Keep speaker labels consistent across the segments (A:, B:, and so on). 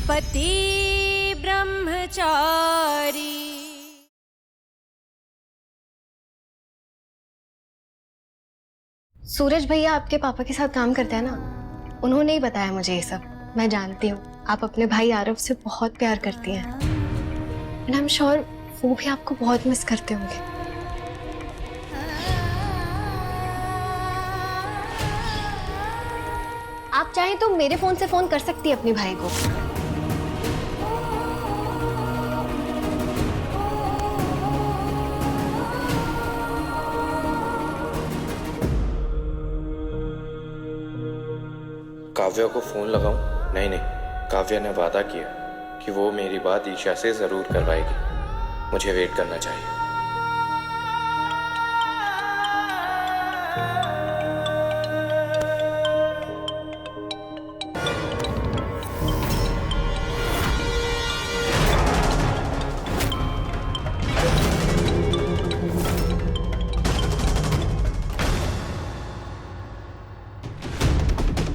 A: पति ब्रह्मचारी।
B: सूरज भैया आपके पापा के साथ काम करते हैं ना, उन्होंने ही बताया मुझे ये सब। मैं जानती हूँ आप अपने भाई आरव से बहुत प्यार करती हैं। एंड आई एम श्योर वो भी आपको बहुत मिस करते होंगे। आप चाहें तो मेरे फोन से फोन कर सकती है अपने भाई को।
C: काव्या को फोन लगाऊं? नहीं, काव्या ने वादा किया कि वो मेरी बात ईशा से जरूर करवाएगी। मुझे वेट करना चाहिए।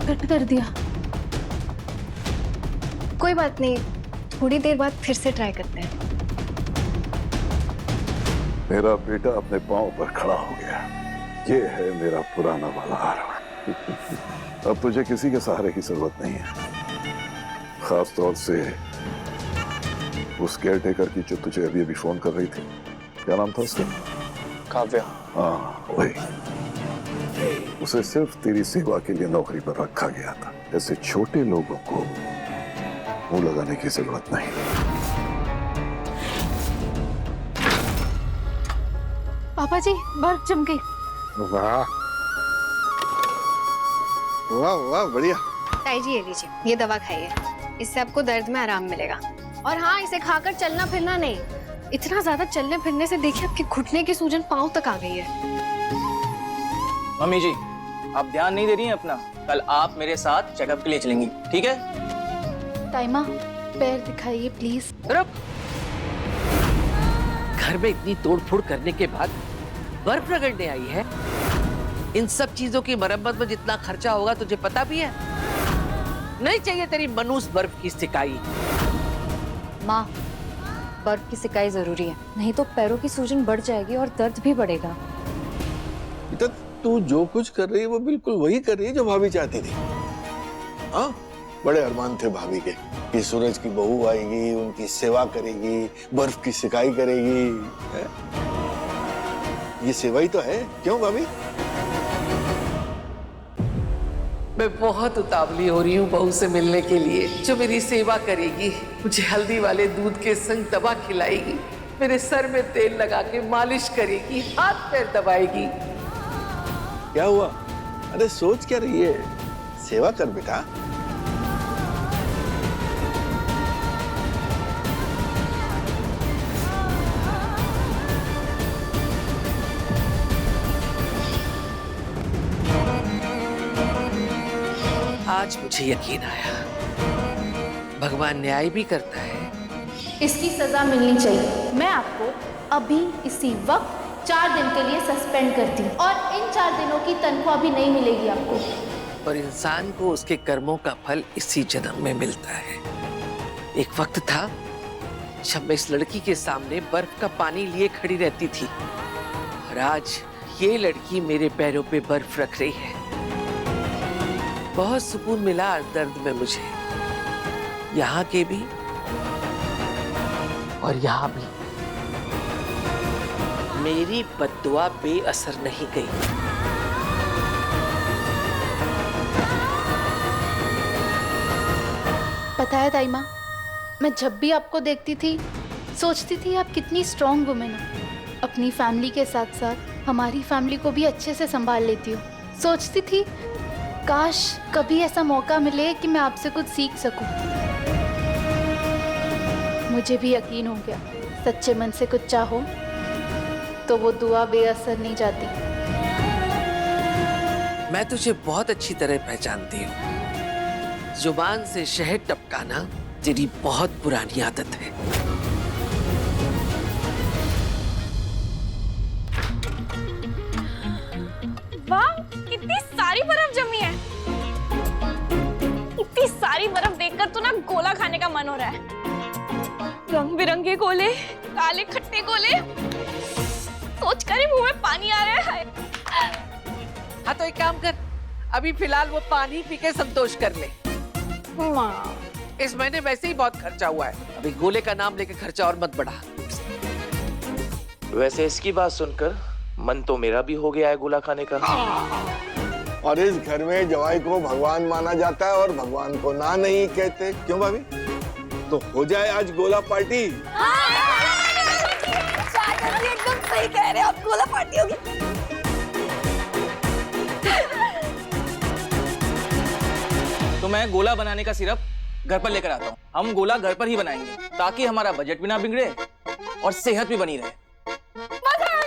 B: कट कर दिया। कोई बात नहीं, थोड़ी देर बाद फिर से ट्राई करते हैं।
D: मेरा बेटा अपने पांव पर खड़ा हो गया। ये है मेरा पुराना वाला आरव। अब तुझे किसी के सहारे की जरूरत नहीं है, खास तौर से उस केयरटेकर की जो तुझे अभी अभी फोन कर रही थी। क्या नाम था उसका?
C: काव्या।
D: हाँ वही। उसे सिर्फ तेरी सेवा के लिए नौकरी पर रखा गया था। ऐसे छोटे लोगों को मुंह लगाने की जरूरत नहीं।
B: पापा जी, बर्फ जम गई।
E: वाह वाह वाह, बढ़िया।
B: ताई जी ये लीजिए, ये दवा खाइए, इससे आपको दर्द में आराम मिलेगा। और हाँ, इसे खाकर चलना फिरना नहीं। इतना ज्यादा चलने फिरने से देखिए आपके घुटने की सूजन पांव तक आ गई है।
F: मम्मी जी, आप ध्यान नहीं दे रही हैं अपना। कल आप मेरे साथ चेकअप के लिए चलेंगी, ठीक है?
G: ताइमा, पैर दिखाइए प्लीज।
H: रुक। घर में इतनी तोड़फोड़ करने के बाद बर्फ रगड़ने आई है? इन सब चीजों की मरम्मत में जितना खर्चा होगा तुझे पता भी है? नहीं चाहिए तेरी मनूस बर्फ की सिकाई।
G: माँ, बर्फ की सिकाई जरूरी है, नहीं तो पैरों की सूजन बढ़ जाएगी और दर्द भी बढ़ेगा।
E: तो तू जो कुछ कर रही है वो बिल्कुल वही कर रही है जो भाभी चाहती थी। हाँ, बड़े अरमान थे भाभी के कि सूरज की बहू आएगी, उनकी सेवा करेगी, बर्फ की सिकाई करेगी। है? ये सेवा ही तो है, क्यों भाभी?
H: मैं बहुत उतावली हो रही हूँ बहू से मिलने के लिए, जो मेरी सेवा करेगी, मुझे हल्दी वाले दूध के संग दवा खिलाएगी, मेरे सर में तेल लगा के मालिश करेगी, हाथ पैर दबाएगी।
E: क्या हुआ? अरे सोच क्या रही है? सेवा कर बेटा।
H: आज मुझे यकीन आया, भगवान न्याय भी करता है।
G: इसकी सजा मिलनी चाहिए। मैं आपको अभी इसी वक्त 4 दिन के लिए सस्पेंड करती हूँ और इन 4 दिनों की तनख्वाह भी नहीं मिलेगी आपको।
H: और इंसान को उसके कर्मों का फल इसी जन्म में मिलता है। एक वक्त था जब मैं इस लड़की के सामने बर्फ का पानी लिए खड़ी रहती थी, और आज ये लड़की मेरे पैरों पे बर्फ रख रही है। बहुत सुकून मिला दर्द में मुझे, यहाँ के भी और यहाँ भी। मेरी बद्दुआ बेअसर नहीं गई।
G: पता है ताइमा, मैं जब भी आपको देखती थी सोचती थी आप कितनी स्ट्रॉन्ग वुमेन हो। अपनी फैमिली के साथ साथ हमारी फैमिली को भी अच्छे से संभाल लेती हो। सोचती थी काश कभी ऐसा मौका मिले कि मैं आपसे कुछ सीख सकूं। मुझे भी यकीन हो गया, सच्चे मन से कुछ चाहो तो वो दुआ बेअसर नहीं जाती।
H: मैं तुझे बहुत अच्छी तरह पहचानती हूँ। जुबान से शहद टपकाना तेरी बहुत पुरानी आदत है।
A: वाह, कितनी सारी बर्फ जमी है। इतनी सारी बर्फ देखकर तो ना गोला खाने का मन हो रहा है। रंग बिरंगे गोले, काले खट्टे गोले, सोचकर ही मुंह में पानी आ रहा है।
H: हाँ तो एक काम कर, अभी फिलहाल वो पानी पी के संतोष कर ले।
A: माँ,
H: इस महीने वैसे ही बहुत खर्चा हुआ है, अभी गोले का नाम लेके खर्चा और मत बढ़ा।
C: वैसे इसकी बात सुनकर मन तो मेरा भी हो गया है गोला खाने का।
E: और इस घर में जवाई को भगवान माना जाता है और भगवान को ना नहीं कहते, क्यों भाभी? तो हो जाए आज गोला पार्टी।
A: चाचा जी एकदम सही कह रहे हैं, अब गोला पार्टी होगी।
F: तो मैं गोला बनाने का सिरप घर पर लेकर आता हूँ। हम गोला घर पर ही बनाएंगे ताकि हमारा बजट भी ना बिगड़े और सेहत भी बनी रहे।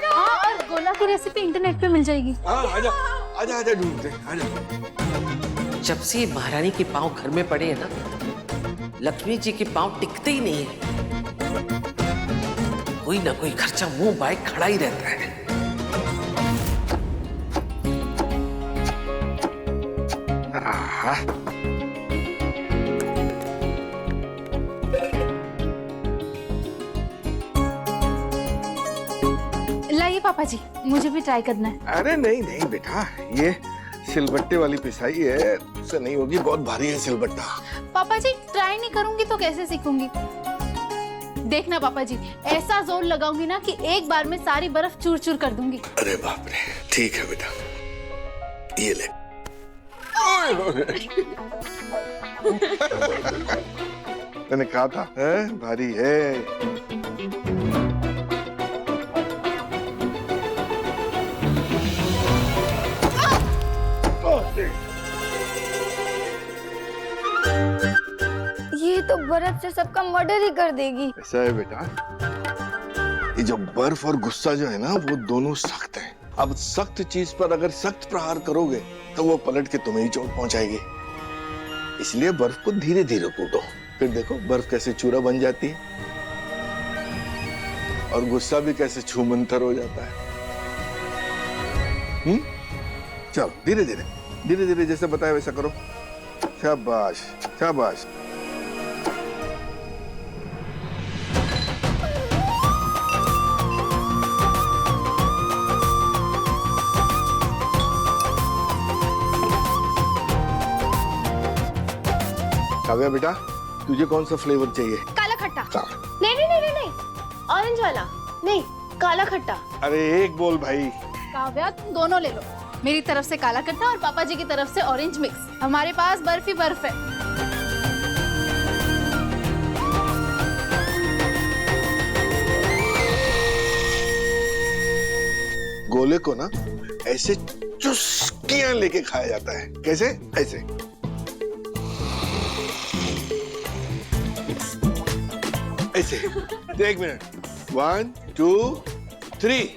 G: हाँ, और गोला की रेसिपी इंटरनेट पे मिल जाएगी।
E: हाँ, आजा आजा आजा, ढूंढते आजा।
H: जब से महारानी के पांव घर में पड़े हैं ना, लक्ष्मी जी के पांव टिकते ही नहीं है। कोई ना कोई खर्चा मुंह बाय खड़ा ही रहता है।
G: लाइए पापा जी, मुझे भी ट्राई करना है।
E: अरे नहीं नहीं बेटा, ये सिलबट्टे वाली पिसाई है, उससे नहीं होगी, बहुत भारी है सिलबट्टा।
G: पापा जी ट्राई नहीं करूंगी तो कैसे सीखूंगी? देखना पापा जी, ऐसा जोर लगाऊंगी ना कि एक बार में सारी बर्फ चूर चूर कर दूंगी।
E: अरे बाप रे, ठीक है बेटा, ये ले। मैंने कहा था भारी है।
A: ये तो बर्फ से सबका मर्डर ही कर देगी।
E: ऐसा है बेटा, ये जो बर्फ और गुस्सा जो है ना, वो दोनों सख्त हैं। अब सख्त चीज पर अगर सख्त प्रहार करोगे तो वो पलट के तुम्हें ही चोट पहुंचाएगी। इसलिए बर्फ को धीरे धीरे कूटो, फिर देखो बर्फ कैसे चूरा बन जाती है और गुस्सा भी कैसे छूमंतर हो जाता है। चलो धीरे धीरे धीरे धीरे जैसे बताया वैसा करो। शाबाश शाबाश। काव्या बेटा, तुझे कौन सा फ्लेवर चाहिए?
B: काला खट्टा।
E: काला।
B: नहीं नहीं नहीं नहीं नहीं, ऑरेंज वाला नहीं, काला खट्टा।
E: अरे एक बोल भाई।
G: काव्या तुम दोनों ले लो, मेरी तरफ से काला खट्टा और पापा जी की तरफ से ऑरेंज मिक्स। हमारे पास बर्फ ही बर्फ है।
E: गोले को ना ऐसे चुस्कियां लेके खाया जाता है। कैसे? ऐसे ऐसे। एक मिनट, 1 2 3।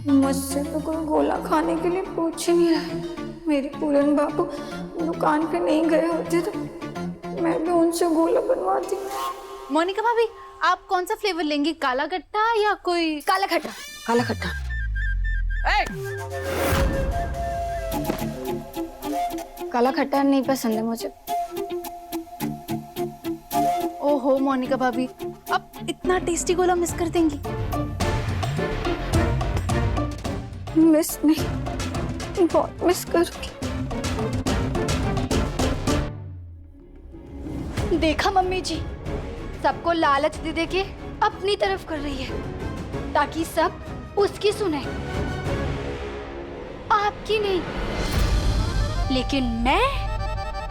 A: मुझसे तो कोई गोला खाने के लिए पूछ ही नहीं रहा। मेरे पूरन बाबू दुकान पे नहीं गए होते तो मैं भी उनसे गोला बनवाती।
G: मोनिका भाभी, आप कौन सा फ्लेवर लेंगी, काला खट्टा या कोई?
A: काला खट्टा। काला खट्टा। काला खट्टा नहीं पसंद है मुझे।
G: ओहो मोनिका भाभी, अब इतना टेस्टी गोला मिस कर देंगी?
A: मिस नहीं, बहुत मिस करूंगी। देखा मम्मी जी, सबको लालच दे दे के अपनी तरफ कर रही है ताकि सब उसकी सुने, आपकी नहीं। लेकिन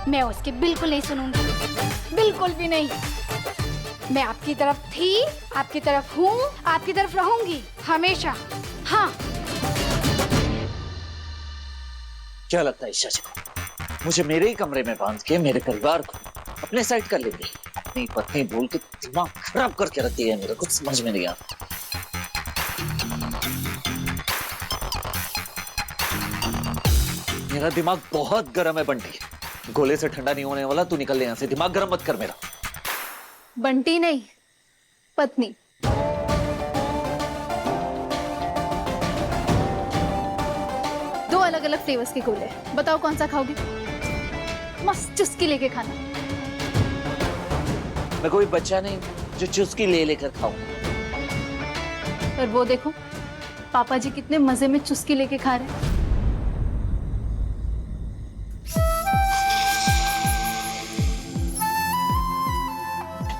A: मैं उसकी बिल्कुल नहीं सुनूंगी, बिल्कुल भी नहीं। मैं आपकी तरफ थी, आपकी तरफ हूँ, आपकी तरफ रहूंगी हमेशा। हाँ।
F: क्या लगता है ईशा जी को, मुझे मेरे ही कमरे में बांध के मेरे परिवार को अपने साइड कर लेंगे? अपनी पत्नी बोल के दिमाग खराब करके रखती है, मेरा कुछ समझ में नहीं आता। मेरा दिमाग बहुत गर्म है बंटी, गोले से ठंडा नहीं होने वाला। तू निकल ले यहाँ से, दिमाग गर्म मत कर मेरा।
G: बंटी नहीं, पत्नी। दो अलग अलग फ्लेवर्स के गोले, बताओ कौन सा खाओगे? मस्त चुस्की लेके खाना।
F: मैं कोई बच्चा नहीं जो चुस्की ले लेकर खाऊं।
G: और वो देखो पापा जी कितने मजे में चुस्की लेके खा रहे हैं।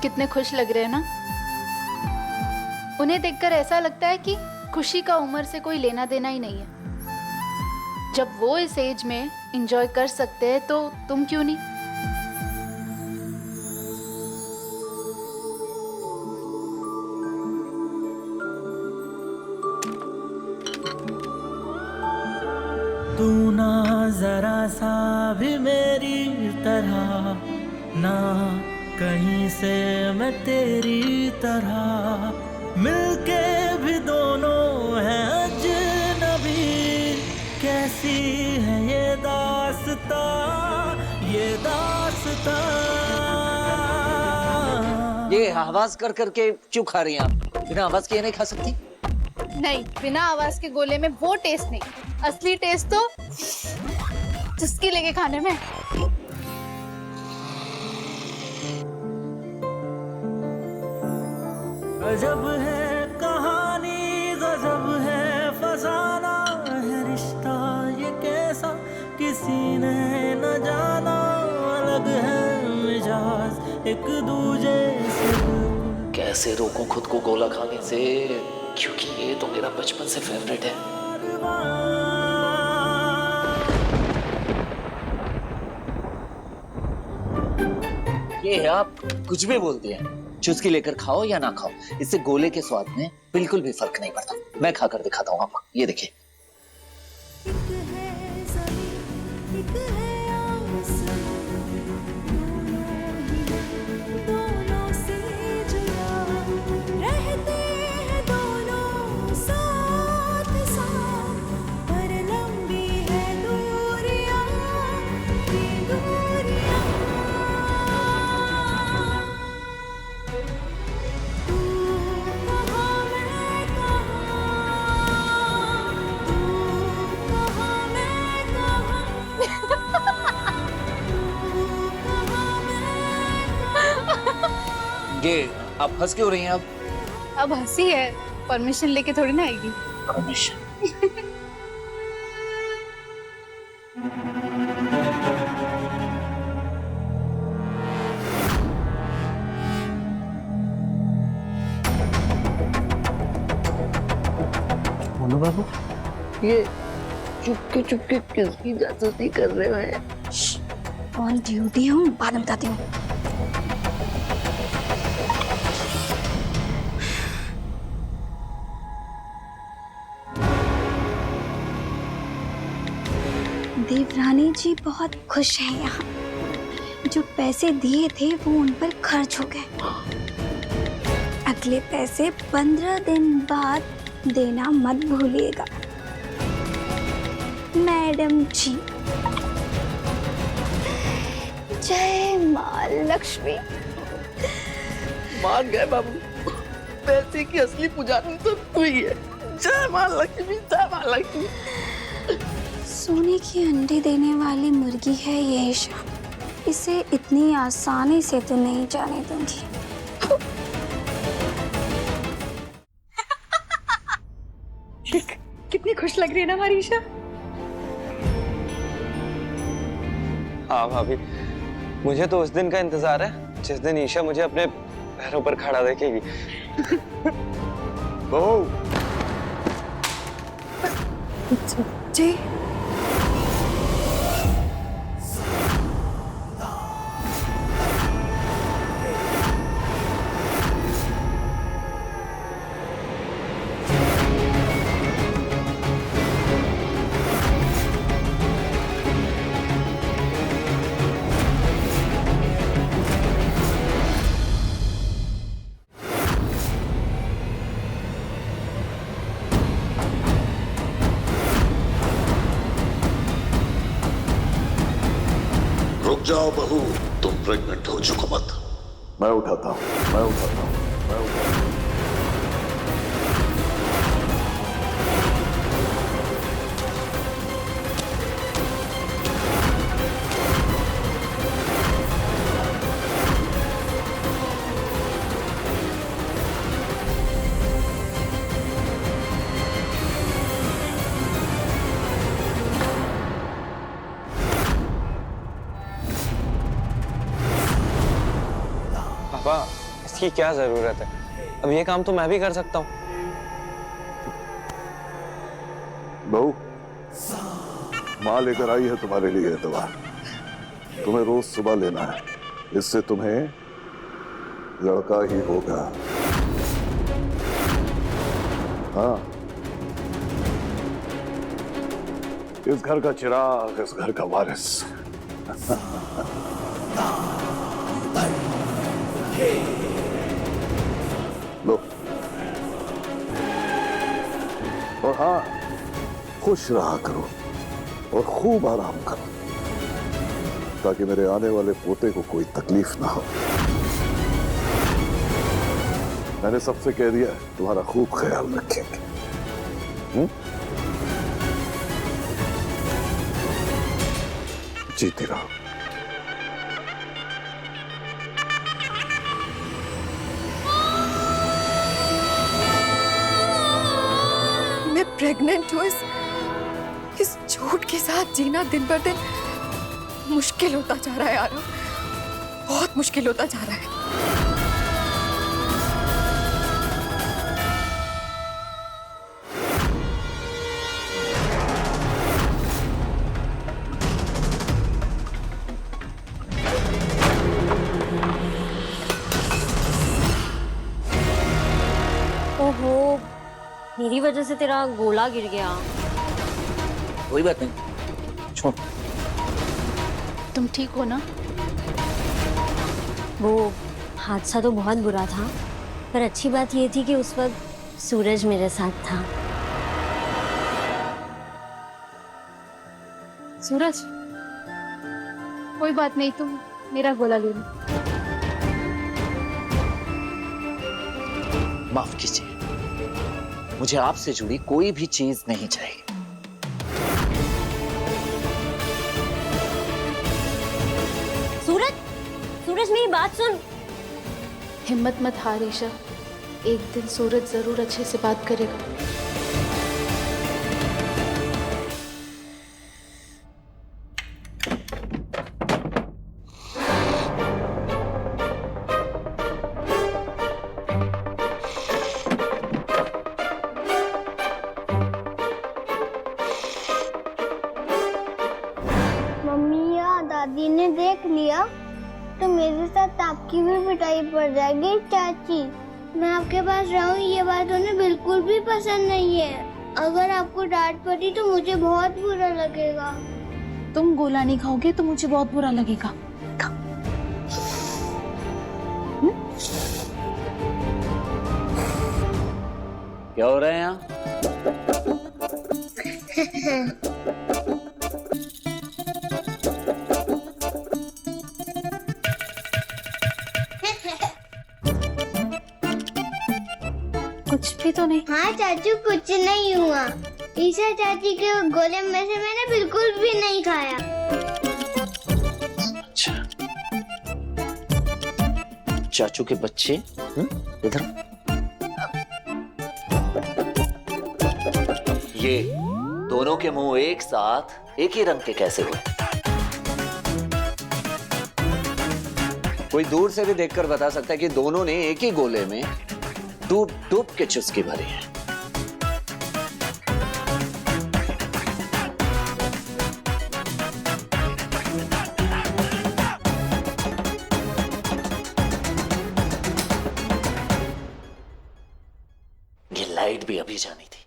G: कितने खुश लग रहे हैं ना। उन्हें देखकर ऐसा लगता है कि खुशी का उम्र से कोई लेना देना ही नहीं है। जब वो इस एज में एंजॉय कर सकते हैं तो तुम क्यों नहीं?
I: तू ना जरा सा भी मेरी तरह, ना कहीं से मैं तेरी तरह, मिलके भी दोनों हैं अजनबी। कैसी है ये दास्तां, ये दास्तां।
F: ये आवाज कर करके क्यों खा रही हैं आप? बिना आवाज के ये नहीं खा सकती?
G: नहीं, बिना आवाज के गोले में वो टेस्ट नहीं, असली टेस्ट तो चुस्की लेके खाने में।
I: गजब है कहानी, गजब है फसाना, है रिश्ता ये कैसा किसी ने न जाना। अलग है मिजाज एक दूजे से।
F: कैसे रोकूं खुद को गोला खाने से, क्योंकि ये तो मेरा बचपन से फेवरेट है। ये आप कुछ भी बोलती हैं। चुस्की लेकर खाओ या ना खाओ, इससे गोले के स्वाद में बिल्कुल भी फर्क नहीं पड़ता। मैं खाकर दिखाता हूँ आपको, ये देखिए। ये आप हंस क्यों रही हैं?
G: अब हंसी है, परमिशन लेके थोड़ी ना आएगी।
F: परमिशन?
H: मोनू बाबू, ये चुपके चुपके किसकी जासूसी कर रहे हैं?
A: ऑन ड्यूटी हूँ, बाद में बताती हूँ। देवरानी जी बहुत खुश हैं यहाँ। जो पैसे दिए थे वो उन पर खर्च हो गए। अगले पैसे 15 दिन बाद देना मत भूलिएगा मैडम जी। जय माँ लक्ष्मी।
H: मान गए बाबू, पैसे की असली पुजारी तो तू ही है। जय मां लक्ष्मी, जय मां लक्ष्मी।
A: सोने की अंडे देने वाली मुर्गी है ये ईशा। इसे इतनी आसानी से तो नहीं जाने दूंगी।
B: कितनी खुश लग रही है ना हमारी ईशा।
J: हाँ भाभी, मुझे तो उस दिन का इंतजार है जिस दिन ईशा मुझे अपने पैरों पर खड़ा देखेगी।
D: बहू
A: जी
D: रुक जाओ बहू, तुम प्रेग्नेंट हो चुको मत। मैं उठाता हूँ।
J: पापा, इसकी क्या जरूरत है? अब ये काम तो मैं भी कर सकता हूँ।
D: बहू, माँ लेकर आई है तुम्हारे लिए ये दवा। तुम्हें रोज सुबह लेना है, इससे तुम्हें लड़का ही होगा। हाँ, इस घर का चिराग, इस घर का वारिस। लो। और हाँ, खुश रहा करो और खूब आराम करो, ताकि मेरे आने वाले पोते को कोई तकलीफ ना हो। मैंने सबसे कह दिया है, तुम्हारा खूब ख्याल रखेंगे। जीती रहो।
B: मैं प्रेग्नेंट हूँ। इस झूठ के साथ जीना दिन पर दिन मुश्किल होता जा रहा है यार, बहुत मुश्किल होता जा रहा है।
K: ओहो, मेरी वजह से तेरा गोला गिर गया।
F: कोई बात नहीं, छोड़।
G: तुम ठीक हो ना?
K: वो हादसा तो बहुत बुरा था, पर अच्छी बात ये थी कि उस वक्त सूरज मेरे साथ था।
G: सूरज, कोई बात नहीं, तुम मेरा गोला ले लो।
F: माफ कीजिए, मुझे आपसे जुड़ी कोई भी चीज नहीं चाहिए।
K: सूरज, सूरज मेरी बात सुन।
G: हिम्मत मत हार ईशा, एक दिन सूरज जरूर अच्छे से बात करेगा।
L: मम्मी या दादी ने देख लिया तो मेरे साथ आपकी भी पिटाई पड़ जाएगी। चाची, मैं आपके पास रहूं ये बात उन्हें बिल्कुल भी पसंद नहीं है। अगर आपको डांट पड़ी तो मुझे बहुत बुरा लगेगा।
G: तुम गोला नहीं खाओगे तो मुझे बहुत बुरा लगेगा।
F: क्या हो रहा है यहाँ?
G: कुछ भी तो नहीं।
L: हाँ चाचू, कुछ नहीं हुआ। ईशा चाची के गोले में से मैंने बिल्कुल भी नहीं खाया।
F: अच्छा, चाचू के बच्चे इधर। ये दोनों के मुंह एक साथ एक ही रंग के कैसे हुए? कोई दूर से भी देखकर बता सकता है कि दोनों ने एक ही गोले में डूब डूब के चुस्की भरी है। ये लाइट भी अभी जानी थी।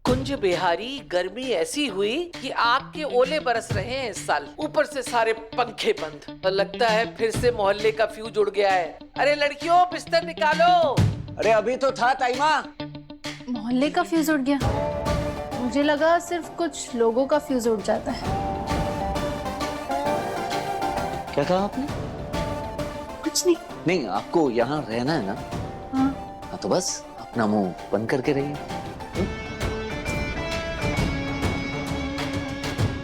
H: कुंज बिहारी, गर्मी ऐसी हुई कि आग के ओले बरस रहे हैं इस साल। ऊपर से सारे पंखे बंद और लगता है फिर से मोहल्ले का फ्यूज उड़ गया है। अरे लड़कियों, बिस्तर निकालो।
F: अरे अभी तो था ताईमा।
G: मोहल्ले का फ्यूज उड़ गया? मुझे लगा सिर्फ कुछ लोगों का फ्यूज उड़ जाता है।
F: क्या कहा आपने?
G: कुछ नहीं।
F: नहीं, आपको यहाँ रहना है ना?
G: हाँ।
F: तो बस अपना मुंह बंद करके रहिए।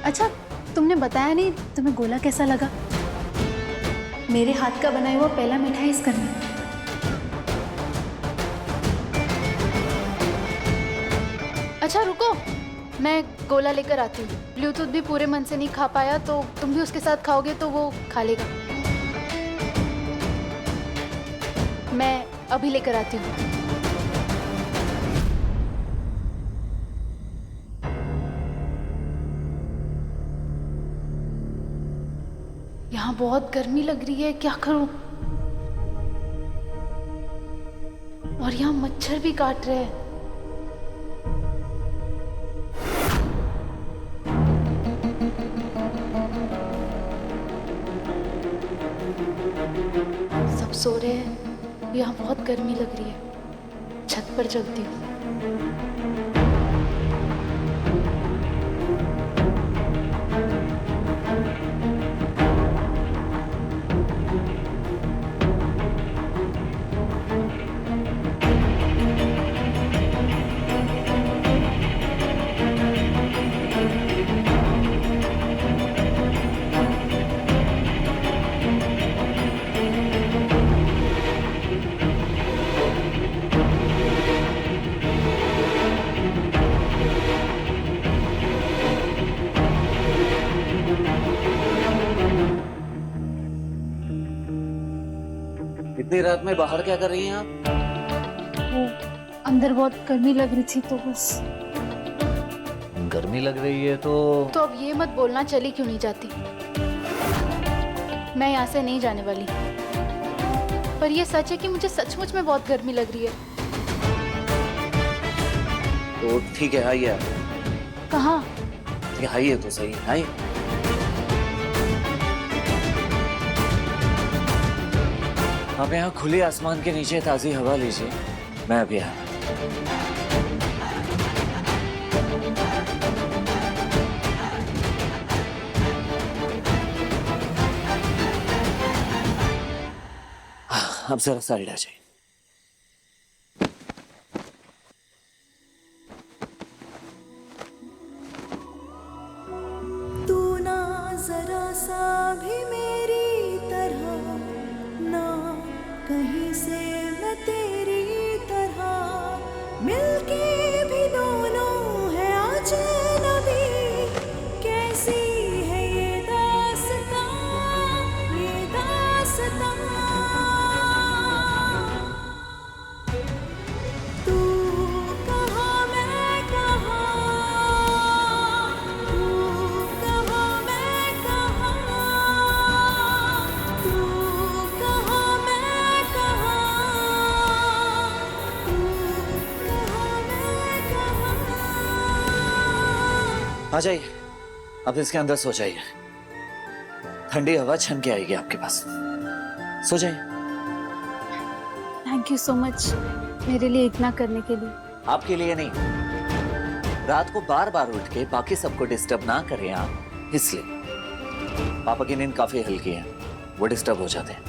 G: अच्छा, तुमने बताया नहीं तुम्हें गोला कैसा लगा? मेरे हाथ का बनाया हुआ पहला मिठाई इस घर में। अच्छा रुको, मैं गोला लेकर आती हूँ। ब्लूटूथ भी पूरे मन से नहीं खा पाया, तो तुम भी उसके साथ खाओगे तो वो खा लेगा। मैं अभी लेकर आती हूँ। यहाँ बहुत गर्मी लग रही है, क्या करूं? और यहाँ मच्छर भी काट रहे हैं। सब सो रहे हैं, यहाँ बहुत गर्मी लग रही है। छत पर चलती हूँ।
F: इतनी रात में बाहर क्या कर रही हैं आप?
G: वो अंदर बहुत गर्मी लग रही थी तो बस।
F: गर्मी लग रही है तो
G: अब ये मत बोलना चली क्यों नहीं जाती। मैं यहाँ से नहीं जाने वाली, पर ये सच है कि मुझे सचमुच में बहुत गर्मी लग रही है।
F: तो ठीक है, आइए।
G: कहाँ?
F: आइए तो सही, आइए। आप यहाँ खुले आसमान के नीचे ताजी हवा लीजिए, मैं अभी आया। अब जरा साइड आ जाइए।
I: तू ना जरा सा भी मेरी तरह, ना कहीं से मैं तेरी तरह, मिलके भी दोनों है अजनबी। कैसी है ये दास्तां, ये दास्तां। तू कहाँ मैं कहाँ, तू कहाँ मैं कहाँ, तू कहाँ मैं कहाँ, तू कहाँ मैं कहाँ।
F: आ जाइए, अब इसके अंदर सो जाइए। ठंडी हवा छन के आएगी आपके पास। सो जाइए।
G: थैंक यू सो मच मेरे लिए इतना करने के लिए।
F: आपके लिए नहीं, रात को बार बार उठ के बाकी सबको डिस्टर्ब ना करें आप, इसलिए। पापा की नींद काफी हल्की है, वो डिस्टर्ब हो जाते हैं।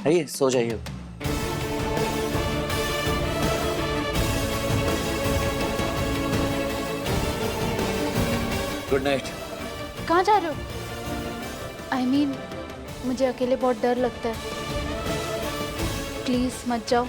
F: आइए सो जाइए। Good night.
G: कहाँ जा रहे हो? I mean, मुझे अकेले बहुत डर लगता है। प्लीज मत जाओ।